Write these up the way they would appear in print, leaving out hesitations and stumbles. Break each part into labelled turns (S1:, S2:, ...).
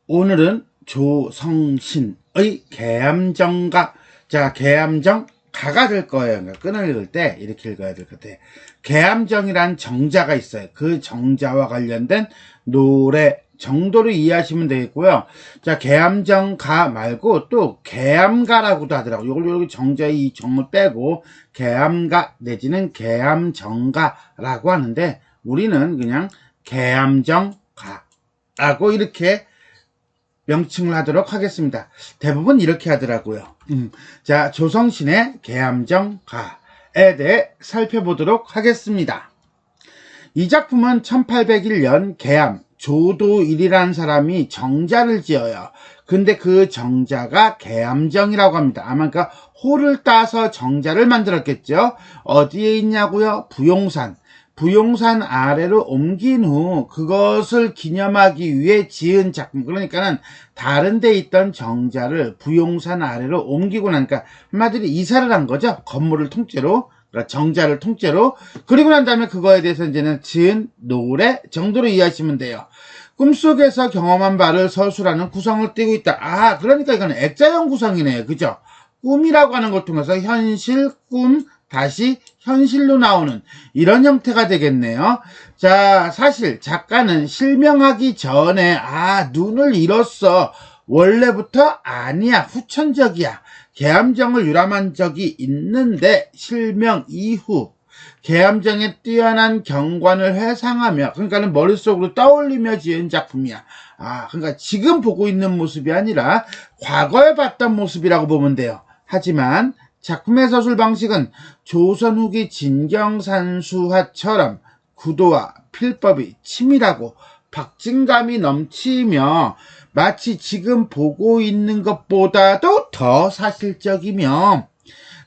S1: 오늘은 조성신의 계암정가. 자, 계암정가가 될 거예요. 그러니까 끈을 읽을 때 이렇게 읽어야 될 것 같아요. 계암정이란 정자가 있어요. 그 정자와 관련된 노래 정도로 이해하시면 되겠고요. 자, 계암정가 말고 또 계암가라고도 하더라고요. 요걸 여기 정자의 이 정을 빼고 계암가 내지는 계암정가라고 하는데 우리는 그냥 계암정가라고 이렇게 명칭을 하도록 하겠습니다. 대부분 이렇게 하더라고요. 자, 조성신의 계암정가에 대해 살펴보도록 하겠습니다. 이 작품은 1801년 계암 조도일이라는 사람이 정자를 지어요. 근데 그 정자가 계암정이라고 합니다. 아마 그러니까 호를 따서 정자를 만들었겠죠. 어디에 있냐고요? 부용산 아래로 옮긴 후 그것을 기념하기 위해 지은 작품. 그러니까는 다른 데 있던 정자를 부용산 아래로 옮기고 나니까 한마디로 이사를 한 거죠. 건물을 통째로, 그러니까 정자를 통째로. 그리고 난 다음에 그거에 대해서 이제는 지은 노래 정도로 이해하시면 돼요. 꿈속에서 경험한 바를 서술하는 구성을 띠고 있다. 아, 그러니까 이거는 액자형 구성이네요. 그죠? 꿈이라고 하는 걸 통해서 현실, 꿈, 다시 현실로 나오는 이런 형태가 되겠네요. 자, 사실 작가는 실명하기 전에 눈을 잃었어. 원래부터 아니야. 후천적이야. 계암정을 유람한 적이 있는데 실명 이후 계암정의 뛰어난 경관을 회상하며, 그러니까는 머릿속으로 떠올리며 지은 작품이야. 그러니까 지금 보고 있는 모습이 아니라 과거에 봤던 모습이라고 보면 돼요. 하지만 작품의 서술 방식은 조선 후기 진경산수화처럼 구도와 필법이 치밀하고 박진감이 넘치며 마치 지금 보고 있는 것보다도 더 사실적이며,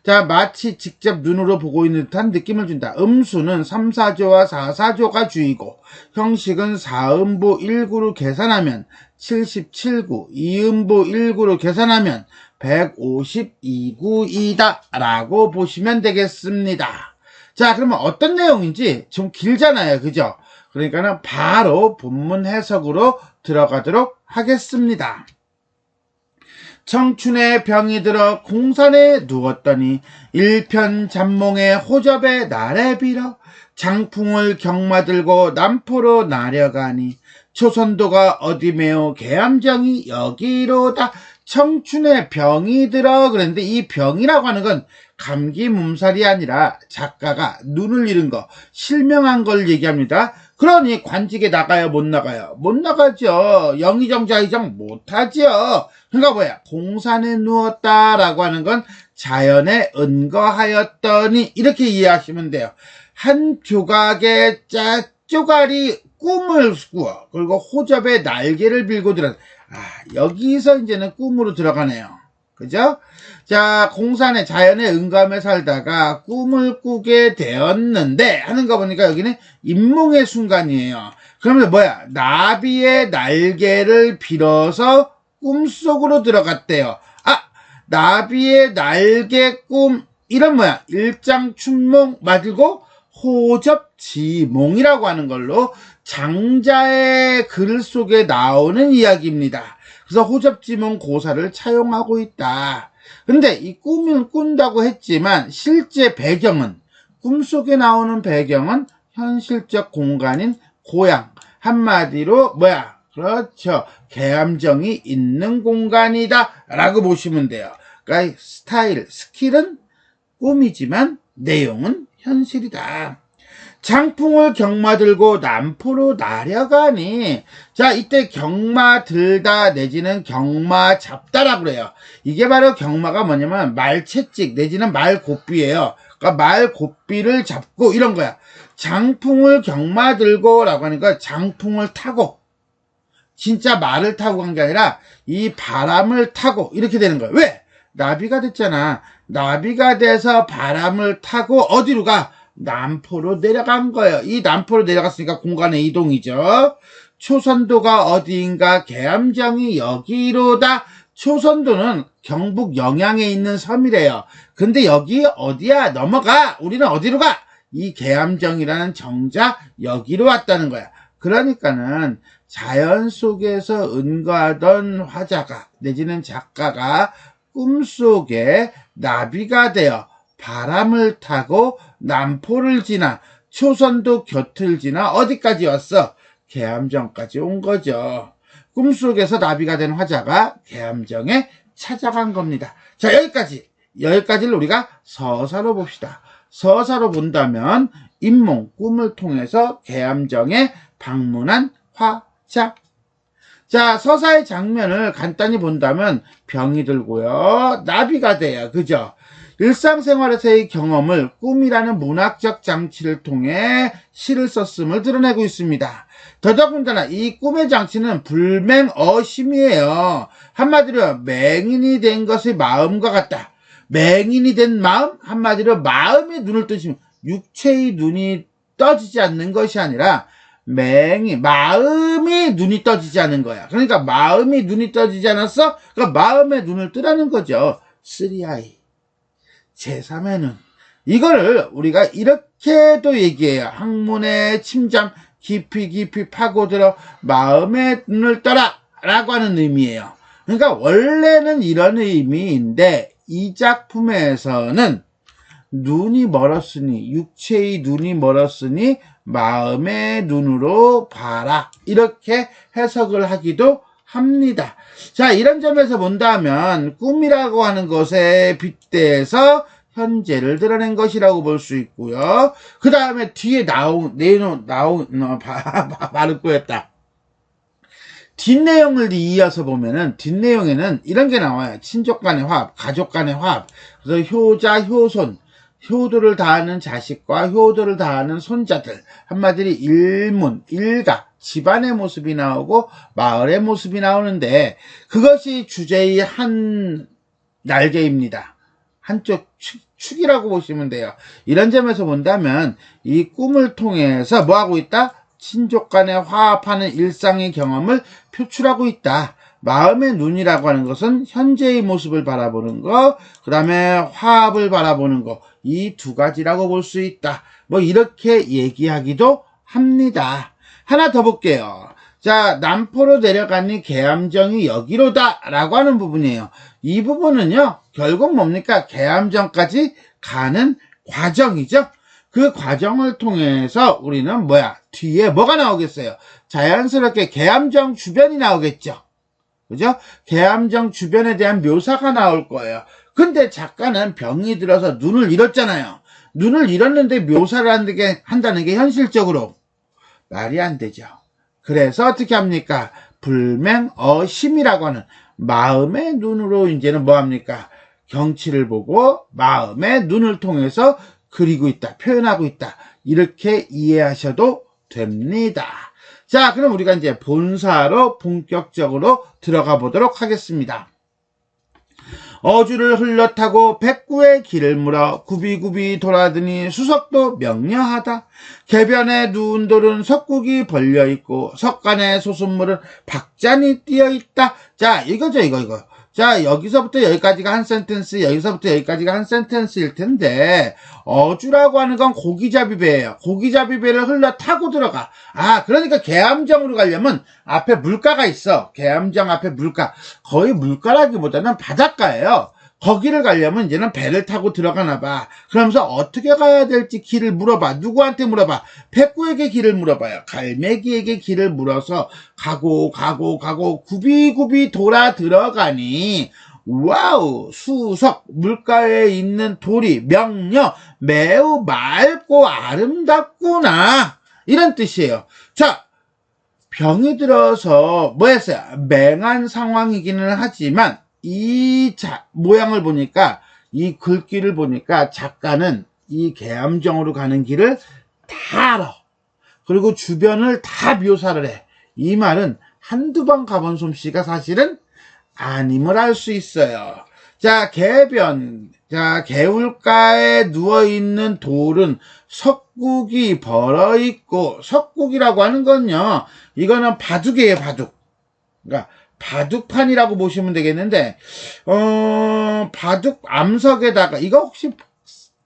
S1: 자, 마치 직접 눈으로 보고 있는 듯한 느낌을 준다. 음수는 3, 4조와 4, 4조가 주이고 형식은 4음보 1구로 계산하면 77구, 2음보 1구로 계산하면 152구이다 라고 보시면 되겠습니다. 자, 그러면 어떤 내용인지 좀 길잖아요. 그죠? 그러니까는 바로 본문 해석으로 들어가도록 하겠습니다. 청춘의 병이 들어 공산에 누웠더니 일편 잠몽의 호접에 나래 빌어 장풍을 경마들고 남포로 나려가니 초선도가 어디 매우 계암정이 여기로다. 청춘의 병이 들어 그랬는데 이 병이라고 하는 건 감기 몸살이 아니라 작가가 눈을 잃은 거, 실명한 걸 얘기합니다. 그러니 관직에 나가요? 못 나가요? 못 나가죠. 영의정 자의정 못하죠. 그러니까 뭐야? 공산에 누웠다라고 하는 건 자연에 은거하였더니 이렇게 이해하시면 돼요. 한 조각의 쪼가리 꿈을 꾸어 그리고 호접에 날개를 빌고 들어. 여기서 이제는 꿈으로 들어가네요. 그죠? 자, 공산에 자연의 은감에 살다가 꿈을 꾸게 되었는데 하는 거 보니까 여기는 임몽의 순간이에요. 그러면 뭐야? 나비의 날개를 빌어서 꿈속으로 들어갔대요. 나비의 날개 꿈, 이런 뭐야? 일장춘몽 맞고 호접지몽이라고 하는 걸로 장자의 글 속에 나오는 이야기입니다. 그래서 호접지몽 고사를 차용하고 있다. 근데 이 꿈을 꾼다고 했지만 실제 배경은, 꿈속에 나오는 배경은 현실적 공간인 고향. 한마디로 뭐야? 그렇죠. 계암정이 있는 공간이다 라고 보시면 돼요. 그러니까 스타일, 스킬은 꿈이지만 내용은 현실이다. 장풍을 경마들고 남포로 나려가니, 자, 이때 경마들다 내지는 경마잡다라고 그래요. 이게 바로 경마가 뭐냐면 말채찍 내지는 말고삐예요. 그러니까 말고삐를 잡고 이런 거야. 장풍을 경마들고 라고 하니까 장풍을 타고, 진짜 말을 타고 간 게 아니라 이 바람을 타고 이렇게 되는 거야. 왜? 나비가 됐잖아. 나비가 돼서 바람을 타고 어디로 가? 남포로 내려간 거예요. 이 남포로 내려갔으니까 공간의 이동이죠. 초선도가 어디인가 계암정이 여기로다. 초선도는 경북 영양에 있는 섬이래요. 근데 여기 어디야? 넘어가. 우리는 어디로 가? 이 계암정이라는 정자 여기로 왔다는 거야. 그러니까는 자연 속에서 은거하던 화자가 내지는 작가가 꿈속에 나비가 되어 바람을 타고 남포를 지나 초선도 곁을 지나 어디까지 왔어? 계암정까지 온 거죠. 꿈속에서 나비가 된 화자가 계암정에 찾아간 겁니다. 자, 여기까지를 우리가 서사로 봅시다. 서사로 본다면 인몽 꿈을 통해서 계암정에 방문한 화자. 자, 서사의 장면을 간단히 본다면 병이 들고요, 나비가 돼요. 그죠? 일상생활에서의 경험을 꿈이라는 문학적 장치를 통해 시를 썼음을 드러내고 있습니다. 더더군다나 이 꿈의 장치는 불맹어심이에요. 한마디로 맹인이 된 것의 마음과 같다. 맹인이 된 마음, 한마디로 마음의 눈을 뜨시면 육체의 눈이 떠지지 않는 것이 아니라 마음이 눈이 떠지지 않은 거야. 그러니까 마음이 눈이 떠지지 않았어? 그러니까 마음의 눈을 뜨라는 거죠. 3I. 제3의 눈. 이거를 우리가 이렇게도 얘기해요. 학문의 침잠 깊이 파고들어 마음의 눈을 떠라 라고 하는 의미예요. 그러니까 원래는 이런 의미인데 이 작품에서는 눈이 멀었으니, 육체의 눈이 멀었으니 마음의 눈으로 봐라, 이렇게 해석을 하기도 합니다. 자, 이런 점에서 본다면 꿈이라고 하는 것에 빗대서 현재를 드러낸 것이라고 볼 수 있고요. 그 다음에 뒤에 말을 꼬였다. 뒷내용을 이어서 보면은 뒷내용에는 이런 게 나와요. 친족 간의 화합, 가족 간의 화합, 그래서 효자, 효손, 효도를 다하는 자식과 효도를 다하는 손자들, 한마디로 일문, 일가, 집안의 모습이 나오고 마을의 모습이 나오는데 그것이 주제의 한 날개입니다. 한쪽 축이라고 보시면 돼요. 이런 점에서 본다면 이 꿈을 통해서 뭐하고 있다? 친족 간에 화합하는 일상의 경험을 표출하고 있다. 마음의 눈이라고 하는 것은 현재의 모습을 바라보는 거, 그 다음에 화합을 바라보는 거, 이 두 가지라고 볼 수 있다. 뭐 이렇게 얘기하기도 합니다. 하나 더 볼게요. 자, 남포로 내려가니 계암정이 여기로다 라고 하는 부분이에요. 이 부분은요, 결국 뭡니까? 계암정까지 가는 과정이죠. 그 과정을 통해서 우리는 뒤에 뭐가 나오겠어요? 자연스럽게 계암정 주변이 나오겠죠. 그죠? 계암정 주변에 대한 묘사가 나올 거예요. 근데 작가는 병이 들어서 눈을 잃었잖아요. 눈을 잃었는데 묘사를 한다는 게 현실적으로 말이 안 되죠. 그래서 어떻게 합니까? 불맹어심이라고 하는 마음의 눈으로 이제는 뭐합니까? 경치를 보고 마음의 눈을 통해서 그리고 있다, 표현하고 있다, 이렇게 이해하셔도 됩니다. 자, 그럼 우리가 이제 본사로 본격적으로 들어가 보도록 하겠습니다. 어주를 흘러타고 백구의 길을 물어 굽이굽이 돌아드니 수석도 명료하다. 개변에 누운 돌은 석국이 벌려있고 석간의 솟은물은 박잔이 띄어있다. 자, 이거죠, 이거. 자, 여기서부터 여기까지가 한 센텐스, 여기서부터 여기까지가 한 센텐스일 텐데, 어주라고 하는 건 고기잡이배예요. 고기잡이배를 흘러 타고 들어가. 아, 그러니까 계암정으로 가려면 앞에 물가가 있어. 계암정 앞에 물가. 거의 물가라기보다는 바닷가예요. 거기를 가려면 이제는 배를 타고 들어가나 봐. 그러면서 어떻게 가야 될지 길을 물어봐. 누구한테 물어봐? 백구에게 길을 물어봐요. 갈매기에게 길을 물어서 가고 굽이굽이 돌아 들어가니 와우, 수석, 물가에 있는 돌이 명녀, 매우 맑고 아름답구나, 이런 뜻이에요. 자, 병이 들어서 뭐였어요? 맹한 상황이기는 하지만 이 모양을 보니까, 이 글귀를 보니까 작가는 이 계암정으로 가는 길을 다 알아. 그리고 주변을 다 묘사를 해. 이 말은 한두 번 가본 솜씨가 사실은 아님을 알 수 있어요. 자, 개변. 자, 개울가에 누워있는 돌은 석국이 벌어있고, 석국이라고 하는 건요, 이거는 바둑이에요, 바둑. 그러니까 바둑판이라고 보시면 되겠는데, 바둑 암석에다가, 이거 혹시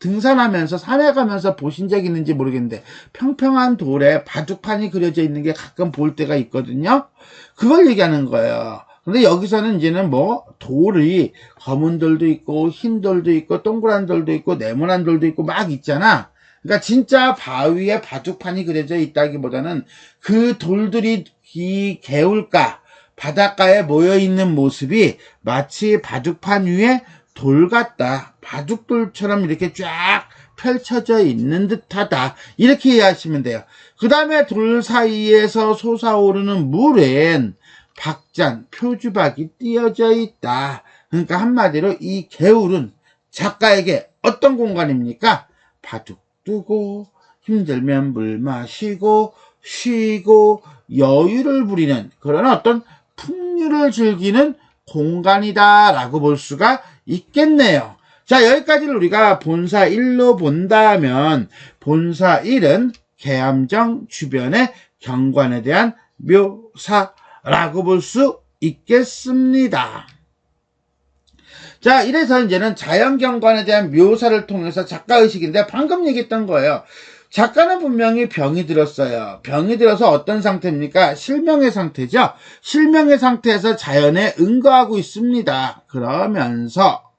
S1: 등산하면서 산에 가면서 보신 적 있는지 모르겠는데 평평한 돌에 바둑판이 그려져 있는 게 가끔 볼 때가 있거든요. 그걸 얘기하는 거예요. 근데 여기서는 이제는 뭐 돌이 검은 돌도 있고 흰 돌도 있고 동그란 돌도 있고 네모난 돌도 있고 막 있잖아. 그러니까 진짜 바위에 바둑판이 그려져 있다기보다는 그 돌들이 이 개울가 바닷가에 모여있는 모습이 마치 바둑판 위에 돌 같다. 바둑돌처럼 이렇게 쫙 펼쳐져 있는 듯하다. 이렇게 이해하시면 돼요. 그 다음에 돌 사이에서 솟아오르는 물엔 박잔, 표주박이 띄어져 있다. 그러니까 한마디로 이 개울은 작가에게 어떤 공간입니까? 바둑 두고 힘들면 물 마시고 쉬고 여유를 부리는 그런 어떤 풍류를 즐기는 공간이다 라고 볼 수가 있겠네요. 자, 여기까지를 우리가 본사 1로 본다면 본사 1은 계암정 주변의 경관에 대한 묘사라고 볼 수 있겠습니다. 자, 이래서 이제는 자연경관에 대한 묘사를 통해서 작가의식인데 방금 얘기했던 거예요. 작가는 분명히 병이 들었어요. 병이 들어서 어떤 상태입니까? 실명의 상태죠. 실명의 상태에서 자연에 응거하고 있습니다. 그러면서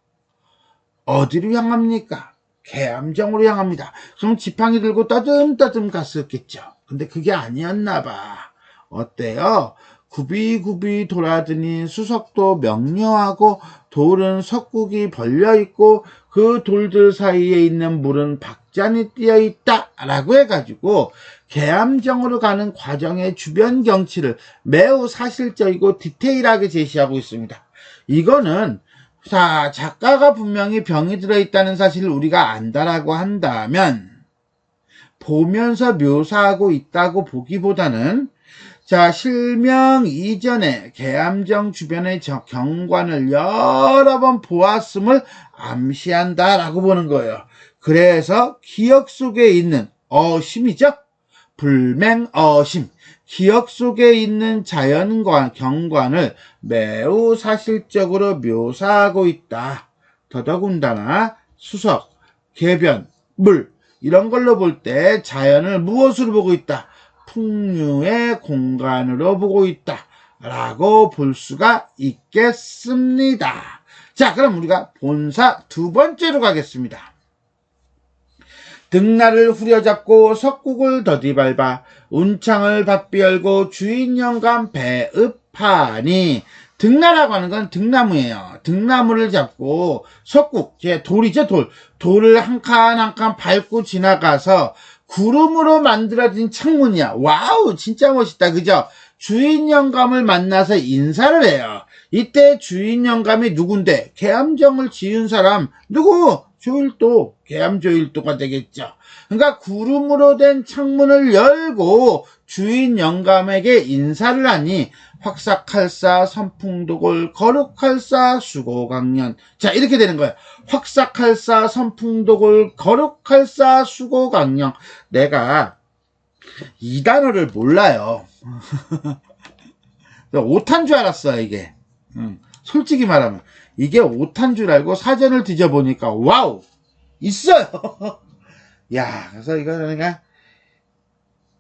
S1: 어디로 향합니까? 계암정으로 향합니다. 그럼 지팡이 들고 떠듬떠듬 갔었겠죠. 근데 그게 아니었나 봐. 어때요? 굽이굽이 돌아드니 수석도 명료하고 돌은 석국이 벌려있고 그 돌들 사이에 있는 물은 박잔이 띄어있다 라고 해가지고 계암정으로 가는 과정의 주변 경치를 매우 사실적이고 디테일하게 제시하고 있습니다. 이거는 자, 작가가 분명히 병이 들어있다는 사실을 우리가 안다라고 한다면 보면서 묘사하고 있다고 보기보다는 자, 실명 이전에 계암정 주변의 경관을 여러 번 보았음을 암시한다라고 보는 거예요. 그래서 기억 속에 있는 어심이죠. 불맹어심. 기억 속에 있는 자연과 경관을 매우 사실적으로 묘사하고 있다. 더더군다나 수석, 계변, 물 이런 걸로 볼 때 자연을 무엇으로 보고 있다? 풍류의 공간으로 보고 있다 라고 볼 수가 있겠습니다. 자, 그럼 우리가 본사 두 번째로 가겠습니다. 등날을 후려잡고 석국을 더디밟아 운창을 바삐 열고 주인 영감 배읍하니 등나라고 하는 건 등나무예요. 등나무를 잡고 석국, 돌이죠, 돌. 돌을 한 칸 한 칸 밟고 지나가서 구름으로 만들어진 창문이야. 와우, 진짜 멋있다. 그죠? 주인 영감을 만나서 인사를 해요. 이때 주인 영감이 누군데? 계암정을 지은 사람 누구? 조일도, 계암조일도가 되겠죠. 그러니까 구름으로 된 창문을 열고 주인 영감에게 인사를 하니 확삭할사 선풍도골 거룩할사 수고강년. 자, 이렇게 되는 거예요. 확삭할사 선풍도골 거룩할사 수고강년. 내가 이 단어를 몰라요. 오탄 줄 알았어요, 이게. 솔직히 말하면 이게 오탄 줄 알고 사전을 뒤져보니까 와우, 있어요. 야, 그래서 이거 내가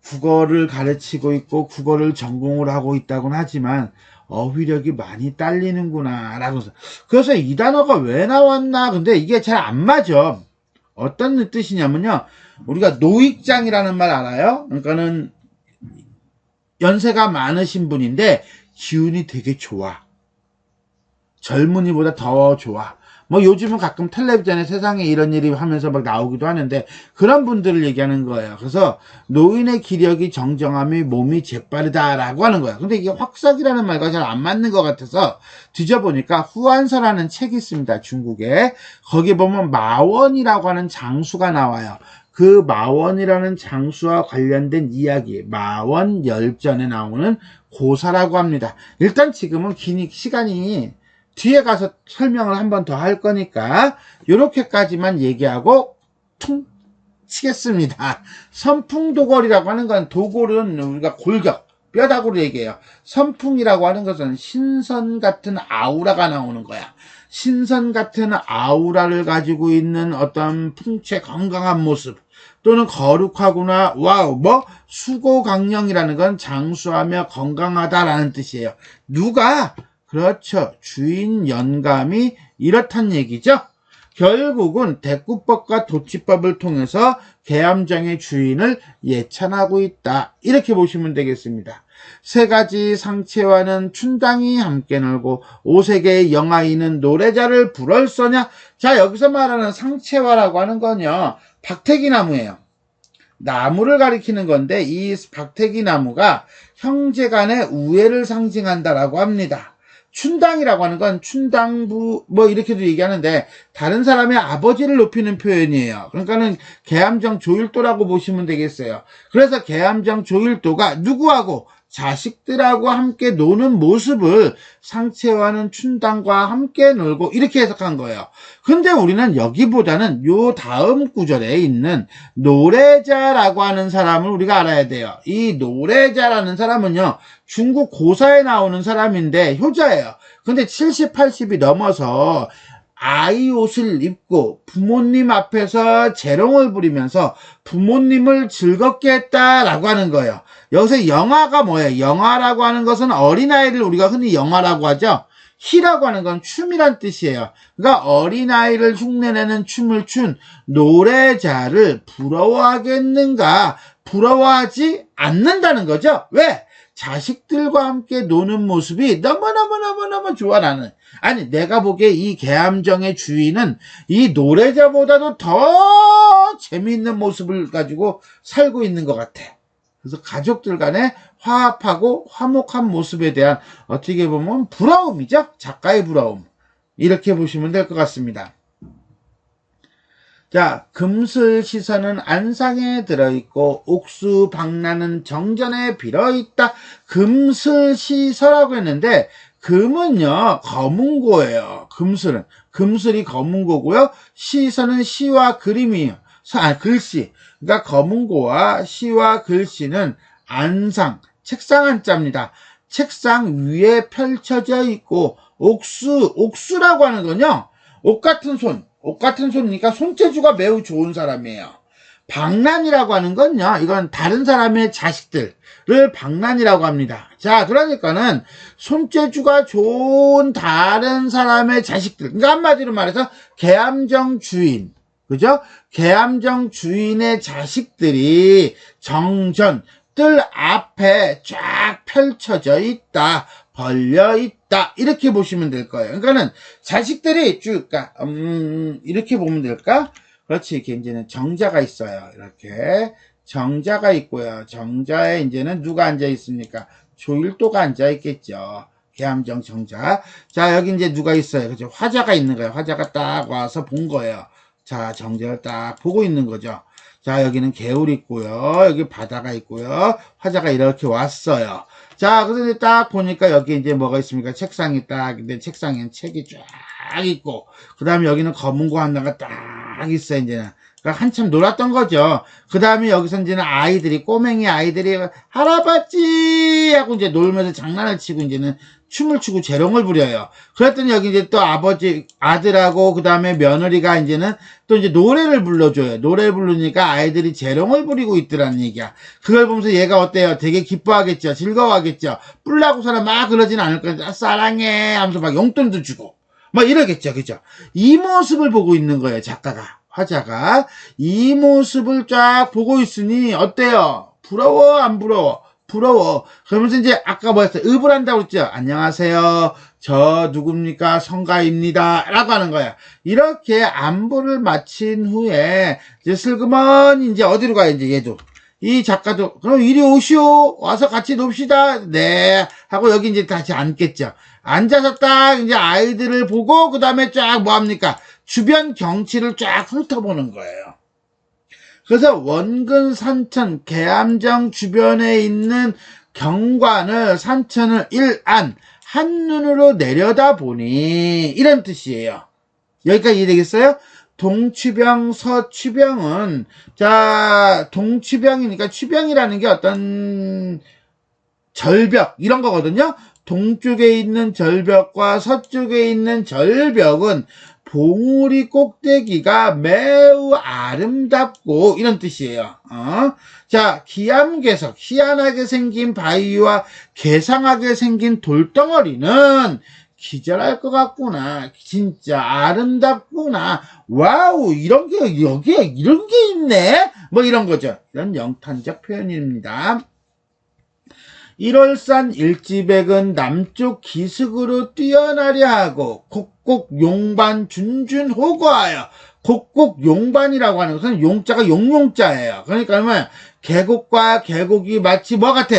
S1: 국어를 가르치고 있고 국어를 전공을 하고 있다고는 하지만 어휘력이 많이 딸리는구나 라고. 그래서 이 단어가 왜 나왔나. 근데 이게 잘 안 맞아. 어떤 뜻이냐면요, 우리가 노익장이라는 말 알아요? 그러니까는 연세가 많으신 분인데 기운이 되게 좋아. 젊은이보다 더 좋아. 뭐 요즘은 가끔 텔레비전에 세상에 이런 일이 하면서 막 나오기도 하는데 그런 분들을 얘기하는 거예요. 그래서 노인의 기력이 정정함이 몸이 재빠르다라고 하는 거예요. 근데 이게 확삭이라는 말과 잘 안 맞는 것 같아서 뒤져보니까 후한서라는 책이 있습니다. 중국에. 거기 보면 마원이라고 하는 장수가 나와요. 그 마원이라는 장수와 관련된 이야기, 마원열전에 나오는 고사라고 합니다. 일단 지금은 시간이 뒤에 가서 설명을 한 번 더 할 거니까 요렇게까지만 얘기하고 퉁 치겠습니다. 선풍도골이라고 하는 건, 도골은 우리가 골격, 뼈다구로 얘기해요. 선풍이라고 하는 것은 신선 같은 아우라가 나오는 거야. 신선 같은 아우라를 가지고 있는 어떤 풍채 건강한 모습 또는 거룩하구나 와우 수고강령이라는 건 장수하며 건강하다라는 뜻이에요. 누가? 그렇죠. 주인 영감이 이렇단 얘기죠. 결국은 대꾸법과 도치법을 통해서 계암정의 주인을 예찬하고 있다. 이렇게 보시면 되겠습니다. 세 가지 상체와는 춘당이 함께 놀고 오색의 영아이는 노래자를 부를서냐. 자, 여기서 말하는 상체화라고 하는 건요, 박태기 나무예요. 나무를 가리키는 건데 이 박태기 나무가 형제간의 우애를 상징한다라고 합니다. 춘당이라고 하는 건 춘당부 이렇게도 얘기하는데 다른 사람의 아버지를 높이는 표현이에요. 그러니까는 계암정 조일도라고 보시면 되겠어요. 그래서 계암정 조일도가 누구하고 자식들하고 함께 노는 모습을 상체와는 춘당과 함께 놀고 이렇게 해석한 거예요. 근데 우리는 여기보다는 요 다음 구절에 있는 노래자라고 하는 사람을 우리가 알아야 돼요. 이 노래자라는 사람은요, 중국 고사에 나오는 사람인데 효자예요. 근데 70, 80이 넘어서 아이 옷을 입고 부모님 앞에서 재롱을 부리면서 부모님을 즐겁게 했다라고 하는 거예요. 여기서 영아가 뭐예요? 영아라고 하는 것은 어린아이를 우리가 흔히 영아라고 하죠. 희라고 하는 건 춤이란 뜻이에요. 그러니까 어린아이를 흉내내는 춤을 춘 노래자를 부러워하겠는가? 부러워하지 않는다는 거죠. 왜? 자식들과 함께 노는 모습이 너무너무너무너무 좋아 나는. 아니 내가 보기에 이 계암정의 주인은 이 노래자보다도 더 재미있는 모습을 가지고 살고 있는 것 같아. 그래서 가족들 간에 화합하고 화목한 모습에 대한 어떻게 보면 부러움이죠. 작가의 부러움. 이렇게 보시면 될 것 같습니다. 자, 금슬 시선은 안상에 들어있고 옥수 박나는 정전에 빌어있다. 금슬 시서라고 했는데 금은요 검은고예요. 금슬은 금슬이 검은고고요. 시서는 시와 그림이에요. 글씨. 그러니까 검은고와 시와 글씨는 안상, 책상 한자입니다. 책상 위에 펼쳐져 있고 옥수라고 하는 건요, 옷 같은 손이니까 손재주가 매우 좋은 사람이에요. 박난이라고 하는 건요, 이건 다른 사람의 자식들을 박난이라고 합니다. 자, 그러니까는 손재주가 좋은 다른 사람의 자식들, 그러니까 한마디로 말해서 계암정 주인, 그죠? 계암정 주인의 자식들이 정전 뜰 앞에 쫙 펼쳐져 있다, 벌려 있다, 이렇게 보시면 될 거예요. 그러니까는 자식들이 쭉 이렇게 보면 될까? 그렇지. 이렇게 이제는 정자가 있어요. 이렇게 정자가 있고요. 정자에 이제는 누가 앉아 있습니까? 조일도가 앉아 있겠죠. 계암정 정자. 자, 여기 이제 누가 있어요? 그죠? 화자가 있는 거예요. 화자가 딱 와서 본 거예요. 자, 정자를 딱 보고 있는 거죠. 자, 여기는 개울이 있고요. 여기 바다가 있고요. 화자가 이렇게 왔어요. 자, 그래서 딱 보니까 여기 이제 뭐가 있습니까? 책상이 딱, 근데 책상에는 책이 쫙 있고, 그 다음에 여기는 검은고 하나가 딱 있어요, 이제는. 그러니까 한참 놀았던 거죠. 그 다음에 여기서 이제는 꼬맹이 아이들이, 할아버지! 하고 이제 놀면서 장난을 치고 이제는 춤을 추고 재롱을 부려요. 그랬더니 여기 이제 또 아들하고 그 다음에 며느리가 이제는 또 이제 노래를 불러줘요. 노래를 부르니까 아이들이 재롱을 부리고 있더라는 얘기야. 그걸 보면서 얘가 어때요? 되게 기뻐하겠죠. 즐거워하겠죠. 뿔나고서는 막 그러진 않을 거예요. 사랑해 하면서 막 용돈도 주고 막 이러겠죠. 그죠? 이 모습을 보고 있는 거예요. 작가가. 화자가. 이 모습을 쫙 보고 있으니 어때요? 부러워? 안 부러워? 부러워. 그러면서 이제 아까 뭐였어요? 읍을 한다고 그랬죠? 안녕하세요. 저 누굽니까? 성가입니다. 라고 하는 거야. 이렇게 안부를 마친 후에 이제 슬그머니 이제 어디로 가요? 이제 얘도. 이 작가도 그럼 이리 오시오. 와서 같이 놉시다. 네. 하고 여기 이제 다시 앉겠죠. 앉아서 딱 이제 아이들을 보고 그 다음에 쫙 뭐합니까? 주변 경치를 쫙 훑어보는 거예요. 그래서 원근 산천 계암정 주변에 있는 경관을 산천을 일안 한눈으로 내려다보니 이런 뜻이에요. 여기까지 이해되겠어요? 동취병 서취병은 자 동취병이니까 취병이라는 게 어떤 절벽 이런 거거든요. 동쪽에 있는 절벽과 서쪽에 있는 절벽은 봉우리 꼭대기가 매우 아름답고 이런 뜻이에요. 자, 기암괴석, 희한하게 생긴 바위와 괴상하게 생긴 돌덩어리는 기절할 것 같구나. 진짜 아름답구나. 와우, 이런 게 여기에 이런 게 있네. 뭐 이런 거죠. 이런 영탄적 표현입니다. 1월산 일지백은 남쪽 기슭으로 뛰어나려 하고 곡곡 용반 준준호거하여. 곡곡 용반이라고 하는 것은 용자가 용용자예요. 그러니까 뭐야? 계곡과 계곡이 마치 뭐 같아?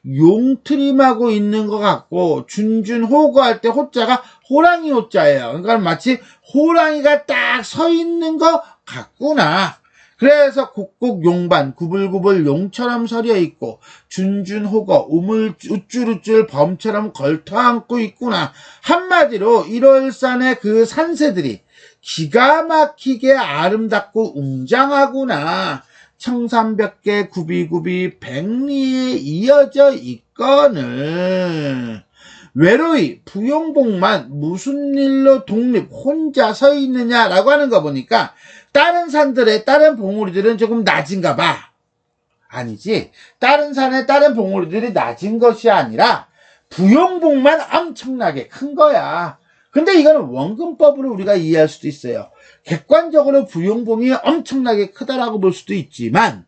S1: 용트림하고 있는 것 같고 준준호거할 때 호자가 호랑이 호자예요. 그러니까 마치 호랑이가 딱 서 있는 것 같구나. 그래서 곡곡 용반 구불구불 용처럼 서려 있고 준준호거 우쭈르쭈 범처럼 걸터앉고 있구나. 한마디로 1월산의 그 산새들이 기가 막히게 아름답고 웅장하구나. 청산벽계 구비구비 백리에 이어져 있거늘. 외로이 부용봉만 무슨 일로 독립 혼자 서 있느냐라고 하는 거 보니까 다른 산들의 다른 봉우리들은 조금 낮은가 봐. 아니지. 다른 산의 다른 봉우리들이 낮은 것이 아니라 부용봉만 엄청나게 큰 거야. 근데 이거는 원근법으로 우리가 이해할 수도 있어요. 객관적으로 부용봉이 엄청나게 크다라고 볼 수도 있지만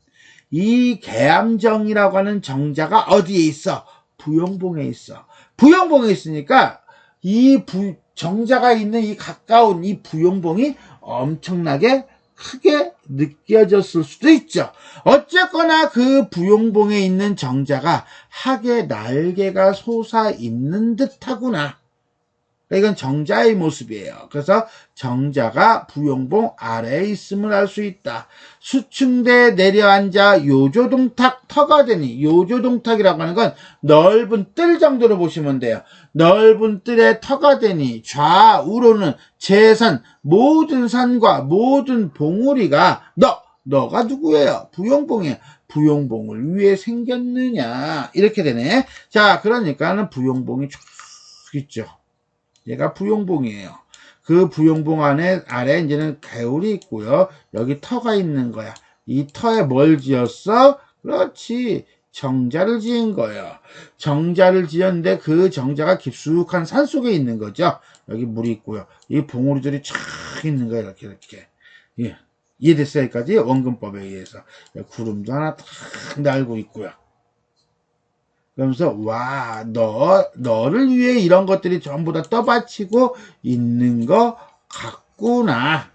S1: 이 계암정이라고 하는 정자가 어디에 있어? 부용봉에 있어. 부용봉에 있으니까 이 정자가 있는 이 가까운 이 부용봉이 엄청나게 크게 느껴졌을 수도 있죠. 어쨌거나 그 부용봉에 있는 정자가 학의 날개가 솟아 있는 듯하구나. 이건 정자의 모습이에요. 그래서 정자가 부용봉 아래에 있음을 알 수 있다. 수층대에 내려앉아 요조동탁 터가 되니, 요조동탁이라고 하는 건 넓은 뜰 정도로 보시면 돼요. 넓은 뜰에 터가 되니 좌우로는 제산 모든 산과 모든 봉우리가 너가 누구예요? 부용봉이야. 부용봉을 위해 생겼느냐 이렇게 되네. 자, 그러니까는 부용봉이 쭉 있죠. 얘가 부용봉이에요. 그 부용봉 아래 이제는 개울이 있고요. 여기 터가 있는 거야. 이 터에 뭘 지었어? 그렇지. 정자를 지은 거예요. 정자를 지었는데 그 정자가 깊숙한 산 속에 있는 거죠. 여기 물이 있고요. 이 봉우리들이 쫙 있는 거예요. 이렇게. 예. 이해됐어요? 여기까지? 원근법에 의해서. 구름도 하나 탁 날고 있고요. 그러면서 와, 너를 위해 이런 것들이 전부 다 떠받치고 있는 것 같구나.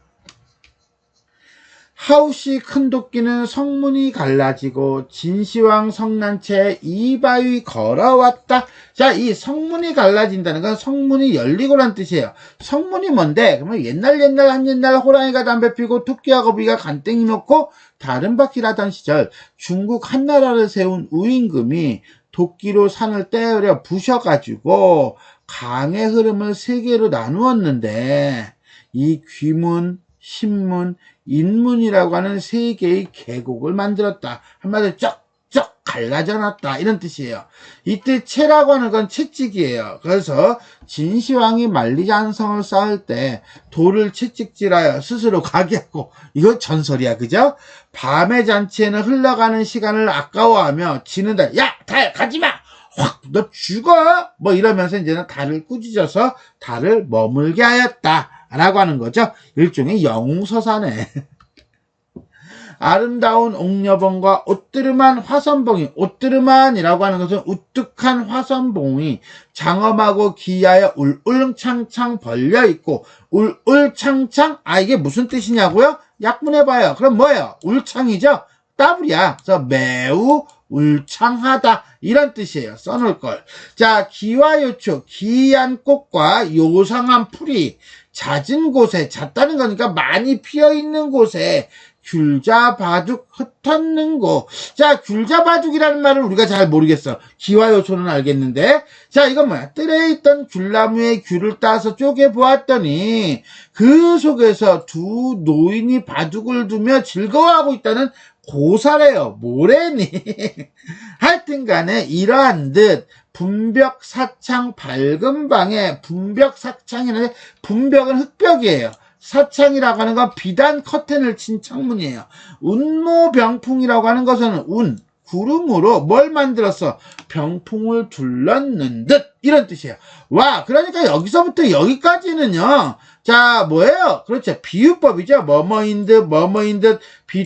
S1: 하우시 큰 도끼는 성문이 갈라지고 진시황 성난채 이바위 걸어왔다. 자, 이 성문이 갈라진다는 건 성문이 열리고란 뜻이에요. 성문이 뭔데? 그러면 옛날 호랑이가 담배 피고 토끼와 거북이가 간땡이 놓고 다른 바퀴를 하던 시절 중국 한나라를 세운 우임금이 도끼로 산을 떼어려 부셔가지고 강의 흐름을 세 개로 나누었는데 이 귀문, 신문, 인문이라고 하는 세 개의 계곡을 만들었다. 한마디로 쩍쩍 갈라져놨다. 이런 뜻이에요. 이때 채라고 하는 건 채찍이에요. 그래서 진시황이 만리장성을 쌓을 때 돌을 채찍질하여 스스로 가게 하고, 이거 전설이야. 그죠? 밤의 잔치에는 흘러가는 시간을 아까워하며 지는 달, 야! 달 가지마! 확! 너 죽어! 뭐 이러면서 이제는 달을 꾸짖어서 달을 머물게 하였다. 라고 하는 거죠. 일종의 영웅서사네. 아름다운 옥녀봉과 옷드름한 화선봉이, 옷드름한이라고 하는 것은 우뚝한 화선봉이 장엄하고 기하여 울울창창 벌려있고, 울울창창? 이게 무슨 뜻이냐고요? 약분해봐요. 그럼 뭐예요? 울창이죠? 따블이야. 그래서 매우 울창하다. 이런 뜻이에요. 써놓을 걸. 자, 기와요초, 기이한 꽃과 요상한 풀이 잦은 곳에, 잦다는 거니까 많이 피어있는 곳에 귤자바둑 흩었는 곳. 자, 귤자바둑이라는 말을 우리가 잘 모르겠어. 기와요초는 알겠는데. 자, 이건 뭐야? 뜰에 있던 귤나무에 귤을 따서 쪼개보았더니 그 속에서 두 노인이 바둑을 두며 즐거워하고 있다는 고사래요. 뭐래니? 하여튼 간에 이러한 듯 분벽 사창 밝은 방에 분벽 사창이라는데 분벽은 흙벽이에요. 사창이라고 하는 건 비단 커튼을 친 창문이에요. 운모병풍이라고 하는 것은 운, 구름으로 뭘 만들었어? 병풍을 둘렀는 듯 이런 뜻이에요. 와, 그러니까 여기서부터 여기까지는요. 자, 뭐예요? 그렇죠. 비유법이죠. 뭐뭐인 듯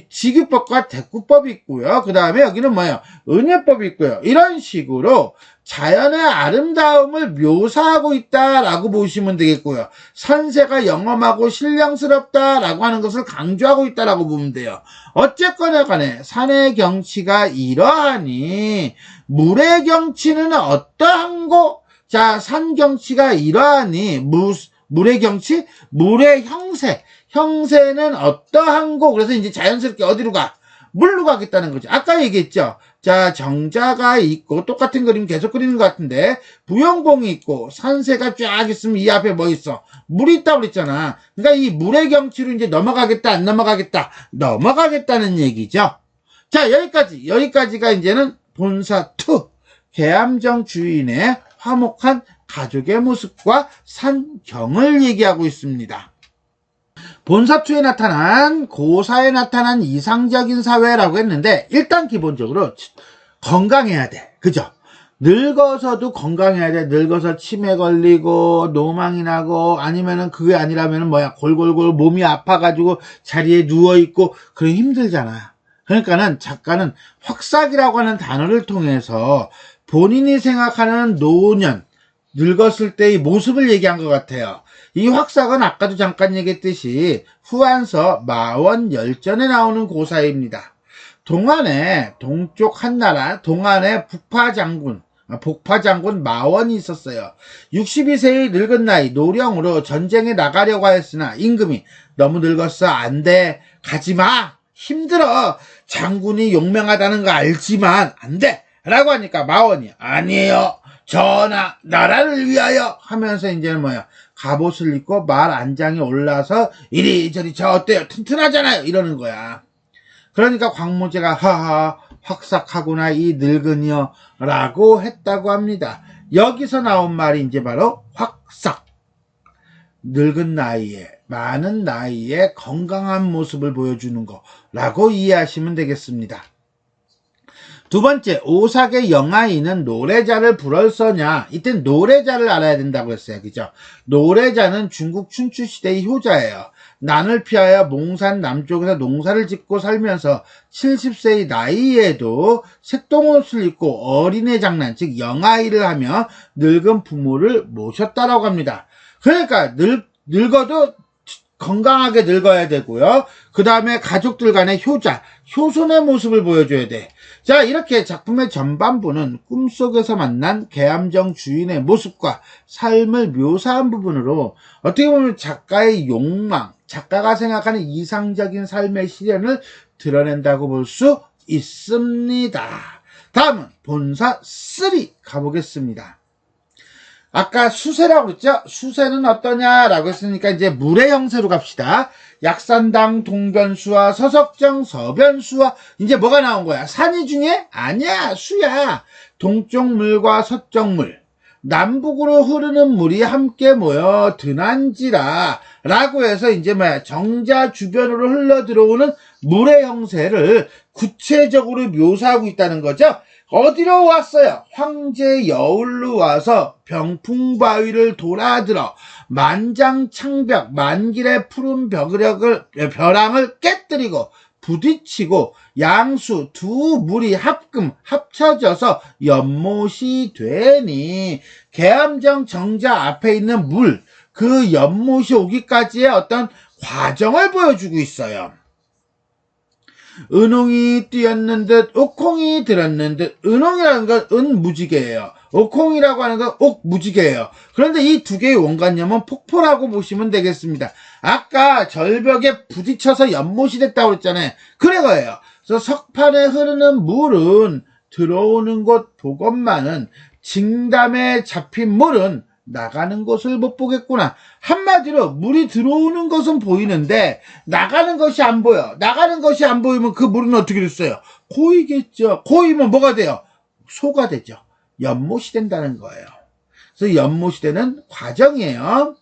S1: 지규법과 대꾸법이 있고요. 그 다음에 여기는 뭐예요? 은유법이 있고요. 이런 식으로 자연의 아름다움을 묘사하고 있다라고 보시면 되겠고요. 산세가 영험하고 신령스럽다라고 하는 것을 강조하고 있다라고 보면 돼요. 어쨌거나 간에 산의 경치가 이러하니 물의 경치는 어떠한고? 자, 산 경치가 이러하니 물의 경치? 물의 형세. 형세는 어떠한고? 그래서 이제 자연스럽게 어디로 가? 물로 가겠다는 거죠. 아까 얘기했죠. 자, 정자가 있고 똑같은 그림 계속 그리는 것 같은데 부영봉이 있고 산세가 쫙 있으면 이 앞에 뭐 있어? 물이 있다고 그랬잖아. 그러니까 이 물의 경치로 이제 넘어가겠다 안 넘어가겠다? 넘어가겠다는 얘기죠. 자, 여기까지가 이제는 본사 2 계암정 주인의 화목한 가족의 모습과 산경을 얘기하고 있습니다. 본사2에 나타난 고사에 나타난 이상적인 사회라고 했는데 일단 기본적으로 건강해야 돼. 그죠? 늙어서도 건강해야 돼. 늙어서 치매 걸리고 노망이 나고 아니면은 그게 아니라면은 뭐야 골골골 몸이 아파가지고 자리에 누워있고 그게 힘들잖아. 그러니까는 작가는 확삭이라고 하는 단어를 통해서 본인이 생각하는 노년 늙었을 때의 모습을 얘기한 것 같아요. 이 확삭은 아까도 잠깐 얘기했듯이 후한서 마원열전에 나오는 고사입니다. 동안에 동쪽 한나라 동안에 복파장군 마원이 있었어요. 62세의 늙은 나이 노령으로 전쟁에 나가려고 했으나 임금이 너무 늙었어 안돼 가지마 힘들어 장군이 용맹하다는 거 알지만 안돼 라고 하니까 마원이 아니에요 전하 나라를 위하여 하면서 이제는 뭐야 갑옷을 입고 말 안장에 올라서 이리저리 저 어때요 튼튼하잖아요 이러는 거야. 그러니까 광무제가 하하 확삭하구나 이 늙은이여 라고 했다고 합니다. 여기서 나온 말이 이제 바로 확삭. 늙은 나이에 많은 나이에 건강한 모습을 보여주는 거라고 이해하시면 되겠습니다. 두 번째, 오삭의 영아이는 노래자를 불얼서냐. 이때 노래자를 알아야 된다고 했어요. 그죠? 노래자는 중국 춘추 시대의 효자예요. 난을 피하여 몽산 남쪽에서 농사를 짓고 살면서 70세의 나이에도 색동옷을 입고 어린애 장난, 즉 영아이를 하며 늙은 부모를 모셨다라고 합니다. 그러니까 늙어도 건강하게 늙어야 되고요. 그 다음에 가족들 간의 효자, 효손의 모습을 보여줘야 돼. 자, 이렇게 작품의 전반부는 꿈속에서 만난 계암정 주인의 모습과 삶을 묘사한 부분으로 어떻게 보면 작가의 욕망, 작가가 생각하는 이상적인 삶의 시련을 드러낸다고 볼 수 있습니다. 다음은 본사 3 가보겠습니다. 아까 수세라고 그랬죠? 수세는 어떠냐라고 했으니까 이제 물의 형세로 갑시다. 약산당 동변수와 서석정 서변수와 이제 뭐가 나온 거야? 산이 중에? 아니야, 수야. 동쪽 물과 서쪽 물. 남북으로 흐르는 물이 함께 모여 드난지라 라고 해서 이제 뭐야 정자 주변으로 흘러 들어오는 물의 형세를 구체적으로 묘사하고 있다는 거죠. 어디로 왔어요? 황제 여울로 와서 병풍바위를 돌아들어 만장창벽 만길의 푸른 벼랑을 깨뜨리고 부딪히고 양수 두 물이 합쳐져서 연못이 되니 계암정 정자 앞에 있는 물, 그 연못이 오기까지의 어떤 과정을 보여주고 있어요. 은홍이 뛰었는 듯 옥콩이 들었는 듯. 은홍이라는 건 은무지개예요. 옥콩이라고 하는 건 옥무지개예요. 그런데 이 두 개의 원관념은 폭포라고 보시면 되겠습니다. 아까 절벽에 부딪혀서 연못이 됐다고 그랬잖아요. 그거예요. 그래서 석판에 흐르는 물은 들어오는 곳 보건만은 징담에 잡힌 물은 나가는 것을 못 보겠구나. 한마디로 물이 들어오는 것은 보이는데 나가는 것이 안 보여. 나가는 것이 안 보이면 그 물은 어떻게 됐어요? 고이겠죠. 고이면 뭐가 돼요? 소가 되죠. 연못이 된다는 거예요. 그래서 연못이 되는 과정이에요.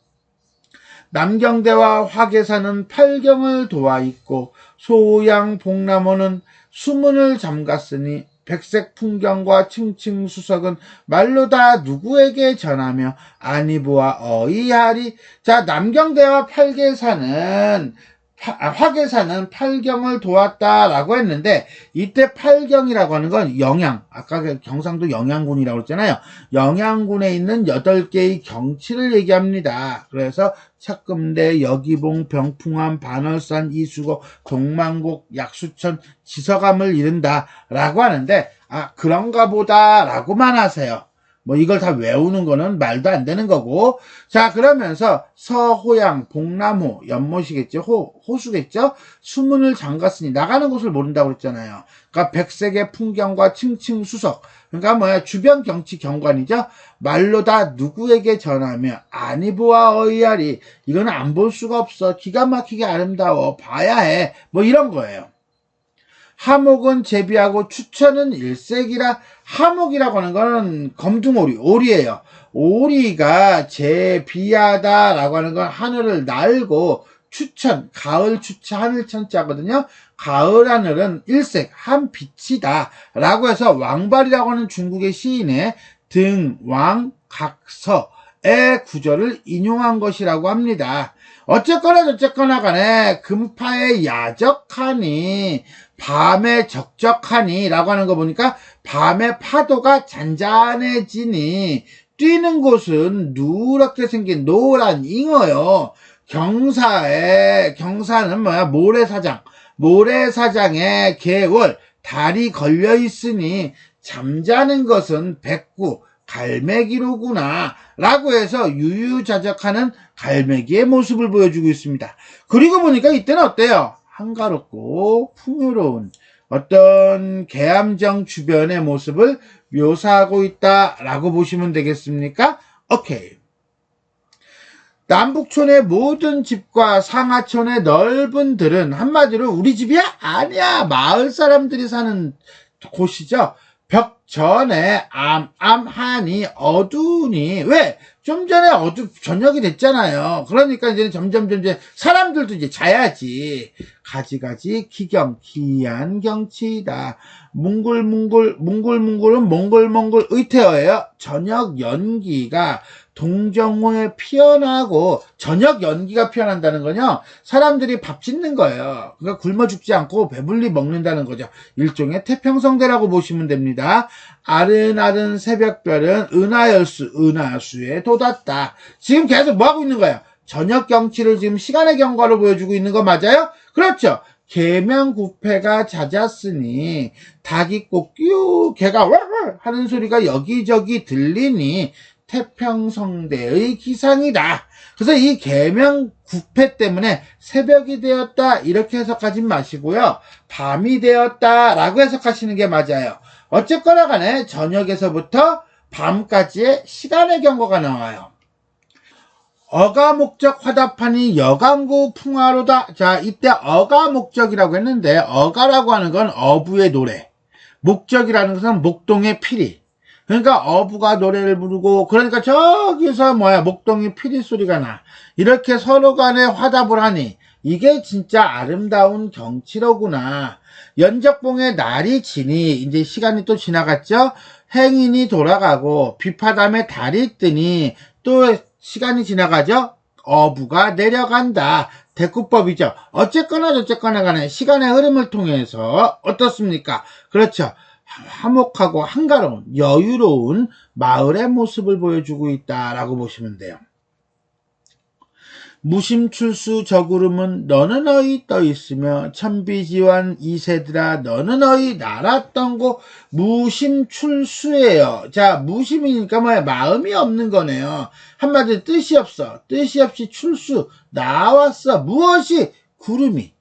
S1: 남경대와 화계사는 팔경을 도와 있고 소양 복나무는 수문을 잠갔으니 백색 풍경과 층층수석은 말로 다 누구에게 전하며 아니보아 어이하리. 자, 남경대와 화계사는 팔경을 도왔다라고 했는데 이때 팔경이라고 하는 건 영양, 아까 경상도 영양군이라고 했잖아요. 영양군에 있는 8개의 경치를 얘기합니다. 그래서 착금대, 여기봉, 병풍암, 반월산, 이수고, 동만곡, 약수천, 지서감을 이른다라고 하는데 그런가 보다라고만 하세요. 뭐 이걸 다 외우는 거는 말도 안 되는 거고. 자, 그러면서 서호양, 복나무, 연못이겠죠. 호수겠죠. 수문을 잠갔으니 나가는 곳을 모른다고 그랬잖아요. 그러니까 백색의 풍경과 층층수석, 그러니까 주변 경치 경관이죠. 말로 다 누구에게 전하며 아니보아 어이하리. 이거는 안 볼 수가 없어. 기가 막히게 아름다워. 봐야 해. 뭐 이런 거예요. 하목은 제비하고 추천은 일색이라. 하목이라고 하는 거는 검둥오리, 오리예요. 오리가 제비하다라고 하는 건 하늘을 날고, 추천, 가을 추천, 하늘 천자거든요. 가을 하늘은 일색, 한 빛이다 라고 해서 왕발이라고 하는 중국의 시인의 등, 왕, 각서의 구절을 인용한 것이라고 합니다. 어쨌거나 간에 금파에 야적하니 밤에 적적하니 라고 하는 거 보니까 밤에 파도가 잔잔해지니 뛰는 곳은 누렇게 생긴 노란 잉어요. 경사는 모래사장에 개월, 달이 걸려 있으니 잠자는 것은 백구, 갈매기로구나 라고 해서 유유자적하는 갈매기의 모습을 보여주고 있습니다. 그리고 보니까 이때는 어때요? 한가롭고 풍요로운 어떤 계암정 주변의 모습을 묘사하고 있다라고 보시면 되겠습니까? 오케이. 남북촌의 모든 집과 상하촌의 넓은 들은 한마디로 우리 집이야? 아니야. 마을 사람들이 사는 곳이죠. 벽 전에 암암하니 어두우니. 왜? 좀 전에 저녁이 됐잖아요. 그러니까 이제 점점 사람들도 이제 자야지. 가지가지 기한 경치이다. 뭉글뭉글은 몽글몽글 의태어예요. 저녁 연기가 동정호에 피어나고, 저녁 연기가 피어난다는 건요, 사람들이 밥 짓는 거예요. 그러니까 굶어 죽지 않고 배불리 먹는다는 거죠. 일종의 태평성대라고 보시면 됩니다. 아른아른 새벽별은 은하수에 돋았다. 지금 계속 뭐 하고 있는 거예요? 저녁 경치를 지금 시간의 경과로 보여주고 있는 거 맞아요? 그렇죠. 계명구패가 잦았으니 닭이 꼬끼우 개가 왈 하는 소리가 여기저기 들리니 태평성대의 기상이다. 그래서 이 계명구패 때문에 새벽이 되었다 이렇게 해석하지 마시고요. 밤이 되었다 라고 해석하시는 게 맞아요. 어쨌거나 간에 저녁에서부터 밤까지의 시간의 경과가 나와요. 어가목적 화답하니 여강구 풍화로다. 자, 이때 어가목적이라고 했는데 어가라고 하는 건 어부의 노래, 목적이라는 것은 목동의 피리. 그러니까 어부가 노래를 부르고, 그러니까 저기서 목동의 피리 소리가 나. 이렇게 서로 간에 화답을 하니 이게 진짜 아름다운 경치로구나. 연적봉에 날이 지니 이제 시간이 또 지나갔죠. 행인이 돌아가고 비파담에 달이 뜨니 또 시간이 지나가죠. 어부가 내려간다. 대꾸법이죠. 어쨌거나 저쨌거나 간에 시간의 흐름을 통해서 어떻습니까? 그렇죠. 화목하고 한가로운 여유로운 마을의 모습을 보여주고 있다라고 보시면 돼요. 무심출수 저구름은 너는 어이 떠있으며 천비지환 이새들아 너는 어이 날았던 곳. 무심출수예요. 자, 무심이니까 마음이 없는 거네요. 한마디로 뜻이 없어. 뜻이 없이 출수 나왔어. 무엇이? 구름이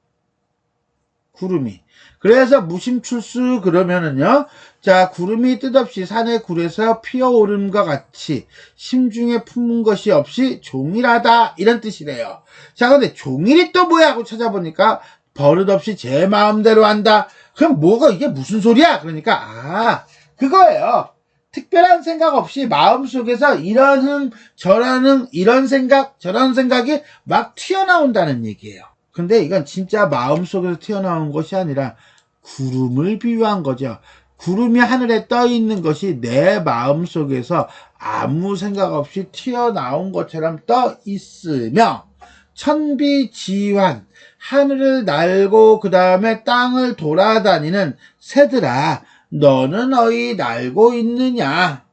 S1: 구름이. 그래서 무심출수 그러면은요. 자, 구름이 뜻없이 산의 굴에서 피어오름과 같이 심중에 품은 것이 없이 종일하다 이런 뜻이래요. 자, 근데 종일이 또 뭐야 하고 찾아보니까 버릇없이 제 마음대로 한다. 그럼 뭐가 이게 무슨 소리야? 그러니까 그거예요. 특별한 생각 없이 마음속에서 이런 저런 이런 생각 저런 생각이 막 튀어나온다는 얘기예요. 근데 이건 진짜 마음속에서 튀어나온 것이 아니라 구름을 비유한 거죠. 구름이 하늘에 떠 있는 것이 내 마음속에서 아무 생각 없이 튀어나온 것처럼 떠 있으며 천비지환 하늘을 날고 그 다음에 땅을 돌아다니는 새들아 너는 어디 날고 있느냐.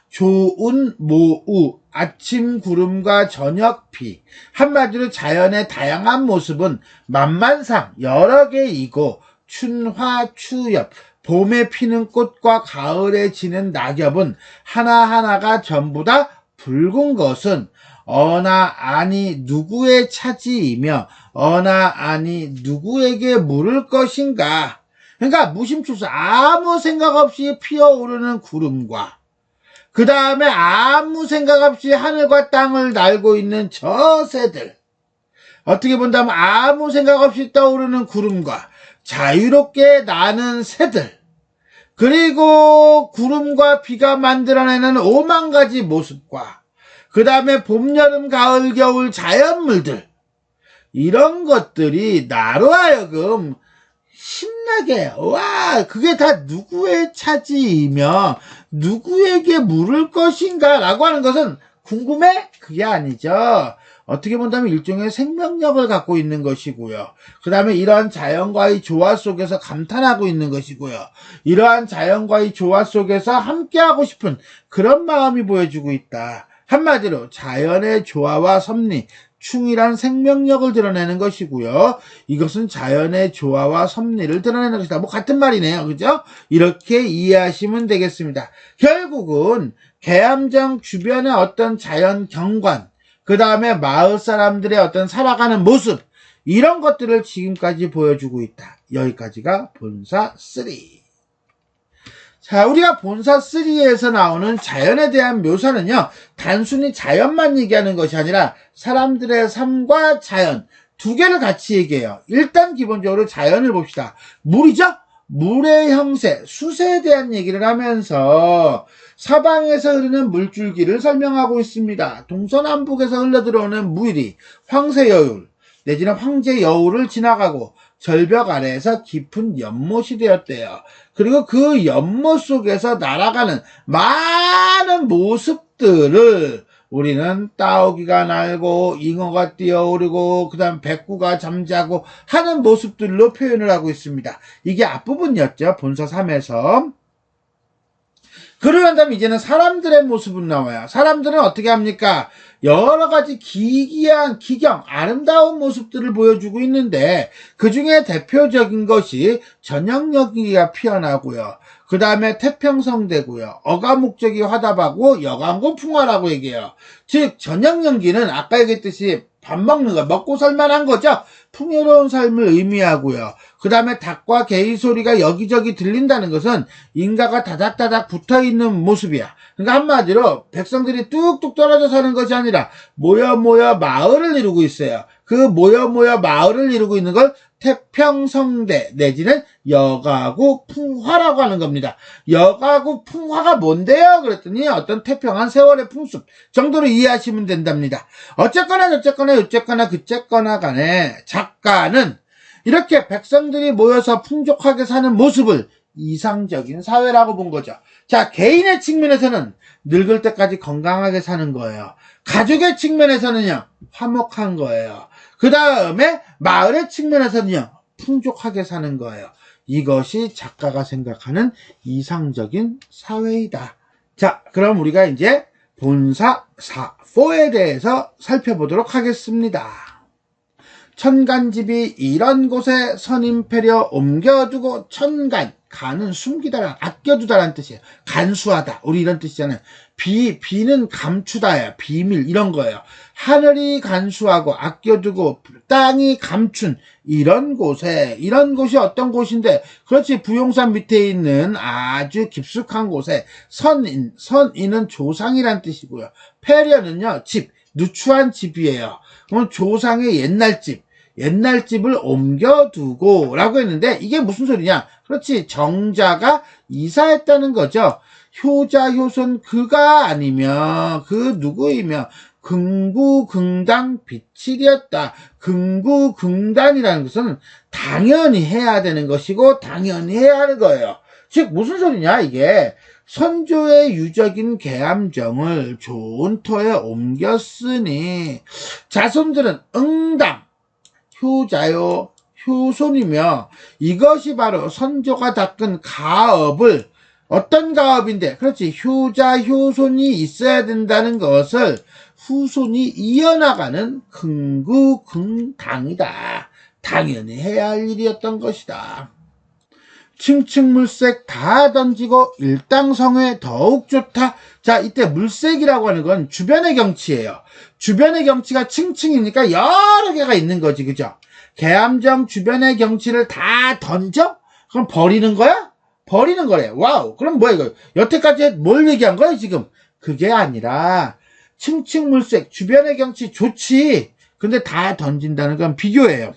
S1: 좋은 모우 아침 구름과 저녁 비 한마디로 자연의 다양한 모습은 만만상 여러 개이고 춘화 추엽 봄에 피는 꽃과 가을에 지는 낙엽은 하나하나가 전부 다 붉은 것은 어나 아니 누구의 차지이며 어나 아니 누구에게 물을 것인가. 그러니까 무심출수 아무 생각 없이 피어오르는 구름과 그 다음에 아무 생각 없이 하늘과 땅을 날고 있는 저 새들. 어떻게 본다면 아무 생각 없이 떠오르는 구름과 자유롭게 나는 새들. 그리고 구름과 비가 만들어내는 5만 가지 모습과 그 다음에 봄, 여름, 가을, 겨울 자연물들. 이런 것들이 나로 하여금 신나게 와 그게 다 누구의 차지이며 누구에게 물을 것인가 라고 하는 것은 궁금해? 그게 아니죠. 어떻게 본다면 일종의 생명력을 갖고 있는 것이고요. 그 다음에 이러한 자연과의 조화 속에서 감탄하고 있는 것이고요. 이러한 자연과의 조화 속에서 함께하고 싶은 그런 마음이 보여주고 있다. 한마디로 자연의 조화와 섭리 충실한 생명력을 드러내는 것이고요. 이것은 자연의 조화와 섭리를 드러내는 것이다. 뭐 같은 말이네요. 그죠? 이렇게 이해하시면 되겠습니다. 결국은 계암정 주변의 어떤 자연 경관, 그 다음에 마을 사람들의 어떤 살아가는 모습, 이런 것들을 지금까지 보여주고 있다. 여기까지가 본사 3. 자, 우리가 본사 3에서 나오는 자연에 대한 묘사는요, 단순히 자연만 얘기하는 것이 아니라 사람들의 삶과 자연 두 개를 같이 얘기해요. 일단 기본적으로 자연을 봅시다. 물이죠? 물의 형세, 수세에 대한 얘기를 하면서 서방에서 흐르는 물줄기를 설명하고 있습니다. 동서남북에서 흘러들어오는 물이 황새여울 내지는 황제여울을 지나가고 절벽 아래에서 깊은 연못이 되었대요. 그리고 그 연못 속에서 날아가는 많은 모습들을 우리는 따오기가 날고 잉어가 뛰어오르고 그 다음 백구가 잠자고 하는 모습들로 표현을 하고 있습니다. 이게 앞부분이었죠. 본서 3에서. 그러한 다음 이제는 사람들의 모습은 나와요. 사람들은 어떻게 합니까? 여러 가지 기이한, 기경, 아름다운 모습들을 보여주고 있는데 그 중에 대표적인 것이 저녁연기가 피어나고요. 그 다음에 태평성대고요. 어가목적이 화답하고 여간고 풍화라고 얘기해요. 즉 저녁연기는 아까 얘기했듯이 밥 먹는 거, 먹고 살만한 거죠. 풍요로운 삶을 의미하고요. 그 다음에 닭과 개의 소리가 여기저기 들린다는 것은 인가가 다닥다닥 붙어있는 모습이야. 그러니까 한마디로 백성들이 뚝뚝 떨어져 사는 것이 아니라 모여 마을을 이루고 있어요. 그 모여 마을을 이루고 있는 걸 태평성대 내지는 여가구 풍화라고 하는 겁니다. 여가구 풍화가 뭔데요? 그랬더니 어떤 태평한 세월의 풍습 정도로 이해하시면 된답니다. 어쨌거나 저쨌거나 어쨌거나 그쨌거나 간에 작가는 이렇게 백성들이 모여서 풍족하게 사는 모습을 이상적인 사회라고 본 거죠. 자, 개인의 측면에서는 늙을 때까지 건강하게 사는 거예요. 가족의 측면에서는요, 화목한 거예요. 그 다음에 마을의 측면에서는요, 풍족하게 사는 거예요. 이것이 작가가 생각하는 이상적인 사회이다. 자, 그럼 우리가 이제 본사 4에 대해서 살펴보도록 하겠습니다. 천간집이 이런 곳에 선임패려 옮겨두고 천간, 간은 숨기다라, 아껴두다라는 뜻이에요. 간수하다. 우리 이런 뜻이잖아요. 비는 감추다야. 비밀 이런 거예요. 하늘이 간수하고 아껴두고 땅이 감춘 이런 곳에, 이런 곳이 어떤 곳인데, 그렇지, 부용산 밑에 있는 아주 깊숙한 곳에 선인은 조상이란 뜻이고요. 패려는요, 집, 누추한 집이에요. 그럼 조상의 옛날 집을 옮겨두고 라고 했는데, 이게 무슨 소리냐? 그렇지, 정자가 이사했다는 거죠. 효자, 효손, 그가 아니면 그 누구이며 긍구긍당 비칠이었다. 긍구긍단이라는 것은 당연히 해야 되는 것이고 당연히 해야 하는 거예요. 즉 무슨 소리냐 이게. 선조의 유적인 계암정을 좋은 터에 옮겼으니 자손들은 응당, 효자요, 효손이며 이것이 바로 선조가 닦은 가업을, 어떤 가업인데, 그렇지, 효자, 효손이 있어야 된다는 것을 후손이 이어나가는 긍구긍당이다. 당연히 해야 할 일이었던 것이다. 층층물색 다 던지고 일당성회 더욱 좋다. 자, 이때 물색이라고 하는 건 주변의 경치예요. 주변의 경치가 층층이니까 여러 개가 있는 거지, 그죠? 계암정 주변의 경치를 다 던져? 그럼 버리는 거야? 버리는 거래. 와우. 그럼 뭐야 이거? 여태까지 뭘 얘기한 거야 지금? 그게 아니라 층층물색 주변의 경치 좋지. 근데 다 던진다는 건 비교예요.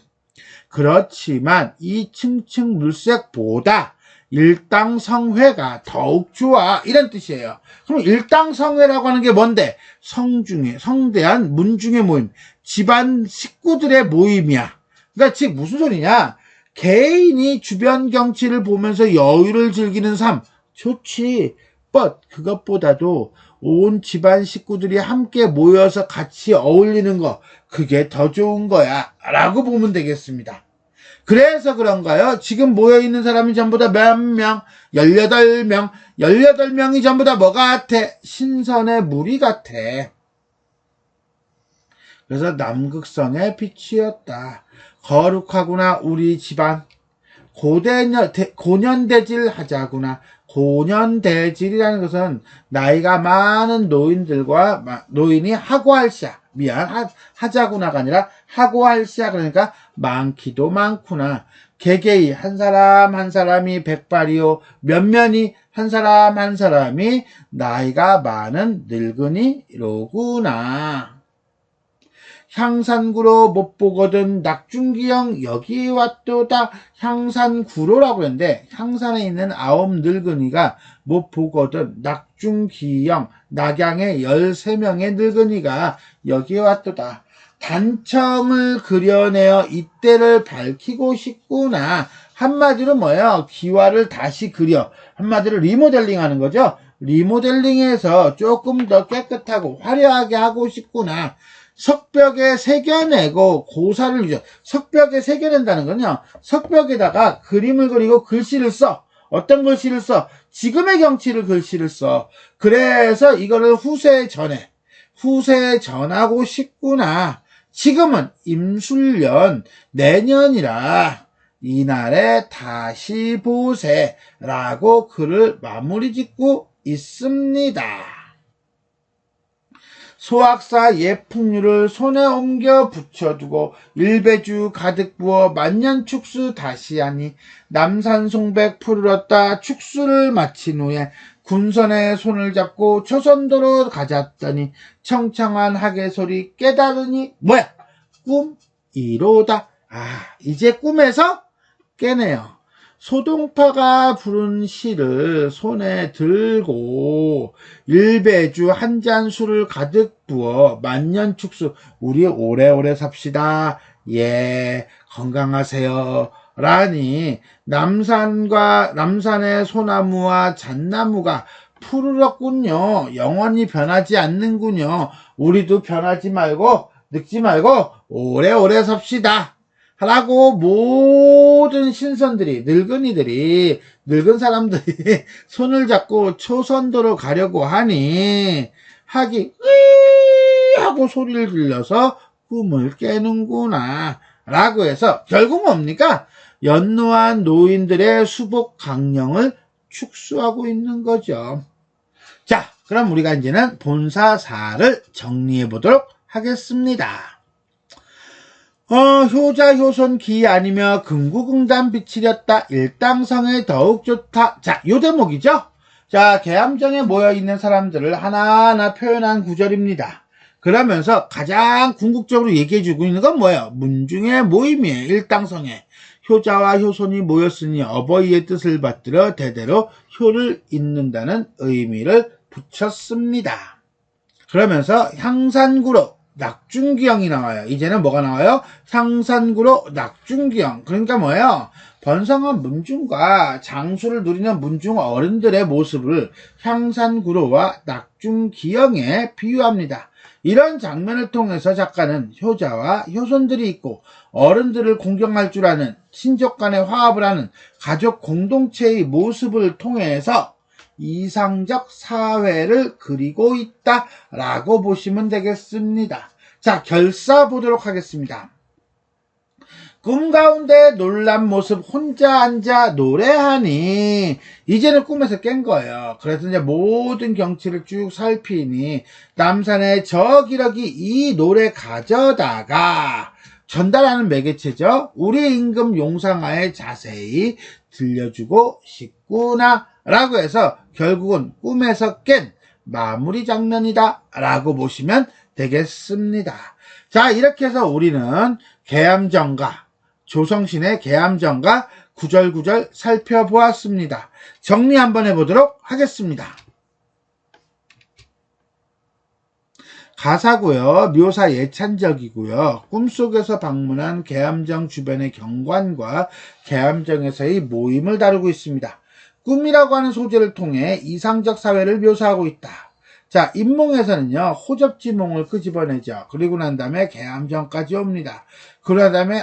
S1: 그렇지만 이 층층물색보다 일당성회가 더욱 좋아. 이런 뜻이에요. 그럼 일당성회라고 하는 게 뭔데? 성대한 문중의 모임. 집안 식구들의 모임이야. 그러니까 즉 무슨 소리냐? 개인이 주변 경치를 보면서 여유를 즐기는 삶 좋지. but 그것보다도 온 집안 식구들이 함께 모여서 같이 어울리는 거, 그게 더 좋은 거야 라고 보면 되겠습니다. 그래서 그런가요? 지금 모여있는 사람이 전부 다 몇 명? 18명. 18명이 전부 다 뭐 같아? 신선의 무리 같아. 그래서 남극성의 빛이었다. 거룩하구나 우리 집안. 고년대질 하자구나. 고년대질이라는 것은 나이가 많은 노인이 하고 할 시야. 하자구나가 아니라 하고 할 시야. 그러니까 많기도 많구나. 개개이 한 사람 한 사람이 백발이요. 면면이 한 사람 한 사람이 나이가 많은 늙은이로구나. 향산구로 못 보거든 낙중기영 여기 왔도다. 향산구로라고 했는데 향산에 있는 9 늙은이가 못 보거든 낙중기영 낙양의 13명의 늙은이가 여기 왔도다. 단청을 그려내어 이때를 밝히고 싶구나. 한마디로 뭐예요? 기와를 다시 그려. 한마디로 리모델링 하는 거죠. 리모델링해서 조금 더 깨끗하고 화려하게 하고 싶구나. 석벽에 새겨내고 고사를 유죠. 석벽에 새겨낸다는 건요. 석벽에다가 그림을 그리고 글씨를 써. 어떤 글씨를 써? 지금의 경치를 글씨를 써. 그래서 이거를 후세에 전하고 싶구나. 지금은 임술년 내년이라 이날에 다시 보세라고 글을 마무리 짓고 있습니다. 소학사 예풍류를 손에 옮겨 붙여두고 일배주 가득 부어 만년축수 다시 하니 남산송백 푸르렀다. 축수를 마친 후에 군선에 손을 잡고 초선도로 가졌더니 청청한 하계 소리 깨달으니 뭐야? 꿈이로다. 이제 꿈에서 깨네요. 소동파가 부른 시를 손에 들고 일배주 한 잔 술을 가득 부어 만년축수 우리 오래오래 삽시다. 예, 건강하세요. 라니 남산의 소나무와 잣나무가 푸르렀군요. 영원히 변하지 않는군요. 우리도 변하지 말고 늙지 말고 오래오래 삽시다. 라고 모든 신선들이, 늙은 사람들이 손을 잡고 초선도로 가려고 하니 하기 하고 소리를 질러서 꿈을 깨는구나. 라고 해서 결국 뭡니까? 연로한 노인들의 수복 강령을 축소하고 있는 거죠. 자, 그럼 우리가 이제는 본사사를 정리해 보도록 하겠습니다. 효자 효손 기 아니며 금구긍단 비치렸다 일당성에 더욱 좋다. 자, 요 대목이죠. 자, 계암정에 모여있는 사람들을 하나하나 표현한 구절입니다. 그러면서 가장 궁극적으로 얘기해주고 있는 건 뭐예요? 문중의 모임이에요. 일당성에 효자와 효손이 모였으니 어버이의 뜻을 받들어 대대로 효를 잇는다는 의미를 붙였습니다. 그러면서 향산구로 낙중기영이 나와요. 이제는 뭐가 나와요? 향산구로 낙중기영. 그러니까 뭐예요? 번성한 문중과 장수를 누리는 문중 어른들의 모습을 향산구로와 낙중기영에 비유합니다. 이런 장면을 통해서 작가는 효자와 효손들이 있고 어른들을 공경할 줄 아는 친족 간의 화합을 하는 가족 공동체의 모습을 통해서 이상적 사회를 그리고 있다라고 보시면 되겠습니다. 자, 결사 보도록 하겠습니다. 꿈 가운데 놀란 모습 혼자 앉아 노래하니 이제는 꿈에서 깬 거예요. 그래서 이제 모든 경치를 쭉 살피니 남산의 저 기러기 이 노래 가져다가 전달하는 매개체죠. 우리 임금 용상하에 자세히 들려주고 싶구나 라고 해서 결국은 꿈에서 깬 마무리 장면이다 라고 보시면 되겠습니다. 자, 이렇게 해서 우리는 계암정가 조성신의 계암정가 구절구절 살펴보았습니다. 정리 한번 해보도록 하겠습니다. 가사고요. 묘사 예찬적이고요. 꿈속에서 방문한 계암정 주변의 경관과 계암정에서의 모임을 다루고 있습니다. 꿈이라고 하는 소재를 통해 이상적 사회를 묘사하고 있다. 자, 인몽에서는요, 호접지몽을 끄집어내죠. 그리고 난 다음에 계암정까지 옵니다. 그러한 다음에,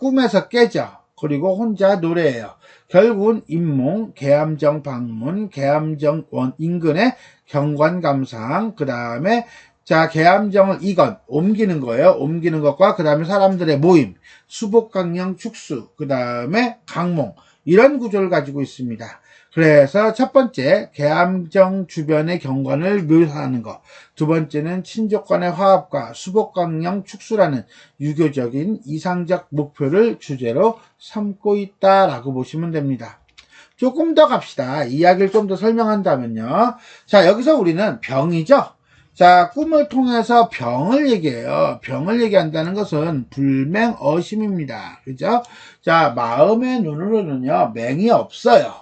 S1: 꿈에서 깨죠. 그리고 혼자 노래해요. 결국은 인몽, 계암정 방문, 계암정 원 인근의 경관감상, 그 다음에 자, 계암정을 이건 옮기는 거예요. 옮기는 것과 그 다음에 사람들의 모임, 수복강령 축수, 그 다음에 강몽 이런 구조를 가지고 있습니다. 그래서 첫 번째 계암정 주변의 경관을 묘사하는 것, 두 번째는 친족 간의 화합과 수복강령 축수라는 유교적인 이상적 목표를 주제로 삼고 있다라고 보시면 됩니다. 조금 더 갑시다. 이야기를 좀 더 설명한다면요. 자, 여기서 우리는 병이죠. 자, 꿈을 통해서 병을 얘기해요. 병을 얘기한다는 것은 불맹어심입니다. 그죠? 자, 마음의 눈으로는요, 맹이 없어요.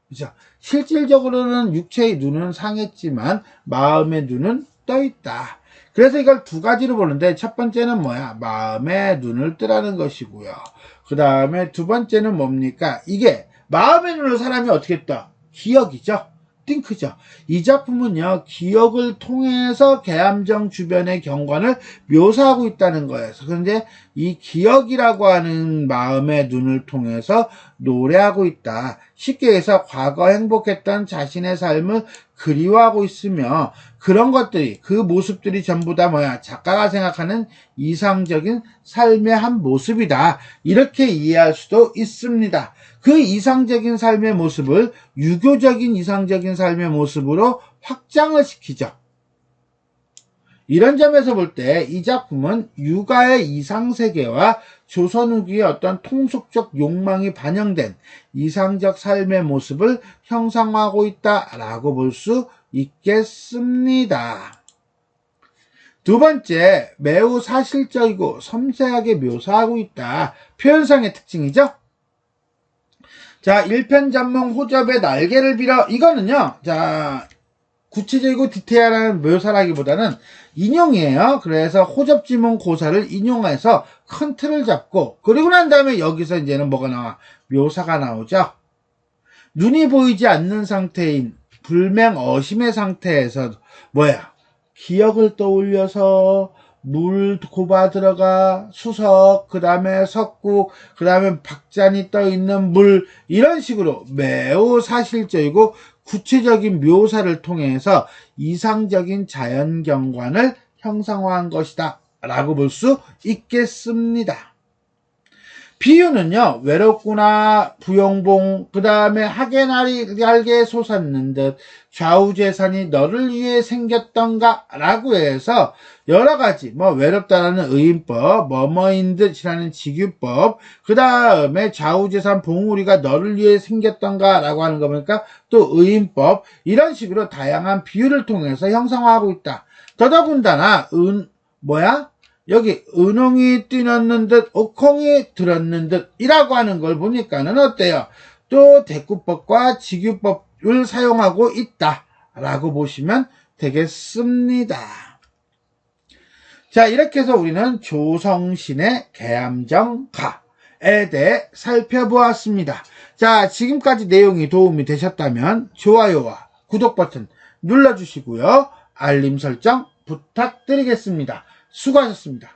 S1: 그죠? 실질적으로는 육체의 눈은 상했지만 마음의 눈은 떠 있다. 그래서 이걸 두 가지로 보는데 첫 번째는 뭐야? 마음의 눈을 뜨라는 것이고요. 그 다음에 두 번째는 뭡니까? 이게 마음의 눈을 사람이 어떻게 떠? 기억이죠. 띵크죠. 이 작품은요, 기억을 통해서 계암정 주변의 경관을 묘사하고 있다는 거예요. 그런데 이 기억이라고 하는 마음의 눈을 통해서 노래하고 있다. 쉽게 해서 과거 행복했던 자신의 삶을 그리워하고 있으며 그런 것들이, 그 모습들이 전부 다 뭐야? 작가가 생각하는 이상적인 삶의 한 모습이다. 이렇게 이해할 수도 있습니다. 그 이상적인 삶의 모습을 유교적인 이상적인 삶의 모습으로 확장을 시키죠. 이런 점에서 볼 때 이 작품은 유가의 이상세계와 조선 후기의 어떤 통속적 욕망이 반영된 이상적 삶의 모습을 형상화하고 있다라고 볼 수 있겠습니다. 두 번째, 매우 사실적이고 섬세하게 묘사하고 있다. 표현상의 특징이죠. 자, 일편잔몽 호접의 날개를 빌어. 이거는요, 자, 구체적이고 디테일한 묘사라기보다는 인용이에요. 그래서 호접지몽 고사를 인용해서 큰 틀을 잡고, 그리고 난 다음에 여기서 이제는 뭐가 나와? 묘사가 나오죠. 눈이 보이지 않는 상태인 불맹어심의 상태에서 뭐야? 기억을 떠올려서 물 곱아 들어가 수석, 그 다음에 석국, 그 다음에 박잔이 떠있는 물, 이런 식으로 매우 사실적이고 구체적인 묘사를 통해서 이상적인 자연경관을 형상화한 것이다 라고 볼 수 있겠습니다. 비유는요, 외롭구나, 부용봉, 그 다음에 하계 날개 솟았는 듯, 좌우재산이 너를 위해 생겼던가, 라고 해서, 여러 가지, 외롭다라는 의인법, 뭐뭐인 듯이라는 직유법, 그 다음에 좌우재산 봉우리가 너를 위해 생겼던가, 라고 하는 거 보니까, 또 의인법, 이런 식으로 다양한 비유를 통해서 형상화하고 있다. 더더군다나, 여기 은홍이 뛰었는 듯 옥콩이 들었는 듯 이라고 하는 걸 보니까는 어때요? 또 대꾸법과 직유법을 사용하고 있다 라고 보시면 되겠습니다. 자, 이렇게 해서 우리는 조성신의 계암정가에 대해 살펴보았습니다. 자, 지금까지 내용이 도움이 되셨다면 좋아요와 구독 버튼 눌러주시고요. 알림 설정 부탁드리겠습니다. 수고하셨습니다.